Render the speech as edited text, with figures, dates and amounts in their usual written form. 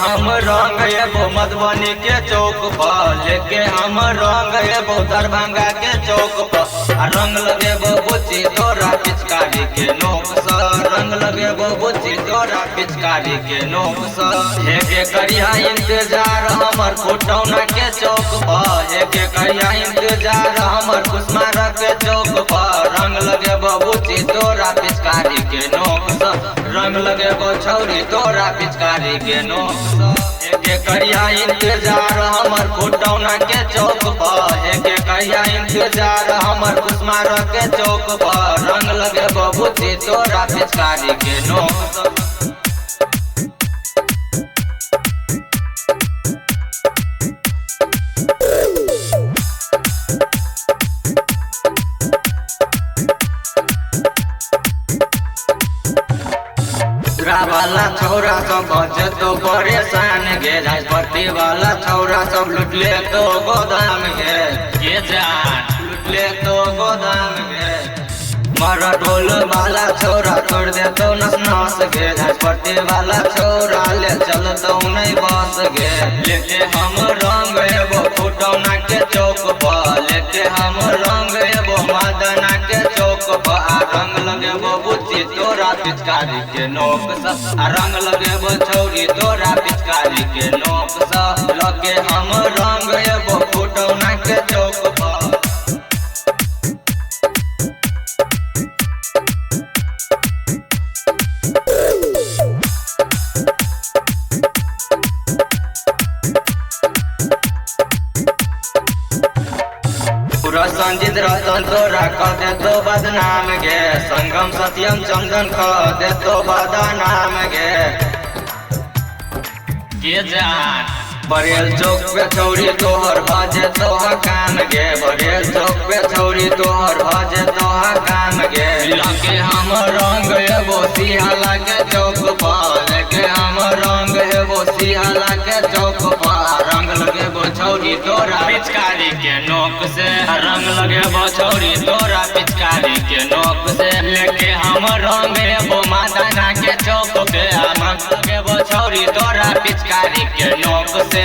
हम रंग एबो मधुबनी के चौक पर, लेके हम रंग एबो दरभंगा के चौक पर। रंग लगेबो बुच्ची तोरा पिचकारी के नोक स, रंग लगेबो बुच्ची तोरा पिचकारी के नोक स। हेगे करिया इंतजार हमर फुटौना के चौक पर, हेगे करिया इंतजार हमर कुसमारा के चौक पर। रंग लगेबो बुच्ची तोरा पिचकारी के नोक स, रंग लगेबो छौरी तोरा पिचकारी के नोक स। हेगे करिया इंतजार हमर फुटौना के चौक पर, हेगे करिया इंतजार हमर कुसमारा के चौक पर। रंग लगेबो बुच्ची तोरा पिचकारी के नोक स। वाला छौरा सब बचे तो परेशान गे, झांझपट्टी वाला छौरा सब लूट ले तो गोदाम गे जान, लूट ले तो गोदाम गे। मारा ढोल वाला छौरा तोड़ दे तो नस नस गे, झांझपट्टी वाला छौरा ले चल तो नहीं बस गे। लेके हम रंग एबो फुटौना के चौक पर, लेके हम रंग एबो मदना के चौक पर। रंग लगेबो बुच्ची तोरा पिचकारी के नोक स, रंग लगेबो छौरी तोरा पिचकारी के नोक स। लगे हम रंग एबो फुटौना के चौक पर। संजीत रतन तोरा कर दे तो बदनाम गे, संगम सत्यम चंदन कर दे तो बदनाम गे जान। बरेल चौक पे छौरी तोहर भजे तोहर काम गे, बरेल चौक पे छौरी तोहर भजे तोहर काम गे। लगे हम रंग एबो सिहाला के चौक पर, लेके हम रंग एबो सिहाला के चौक पर। रंग लगेबो छौरी तोरा पिचकारी के नोक से, रंग लगेबो छौरी तोरा पिचकारी के नोक से। लेके हम रंग एबो मदना के चौक पे, रंग लगेबो छौरी तोरा पिचकारी के नोक से।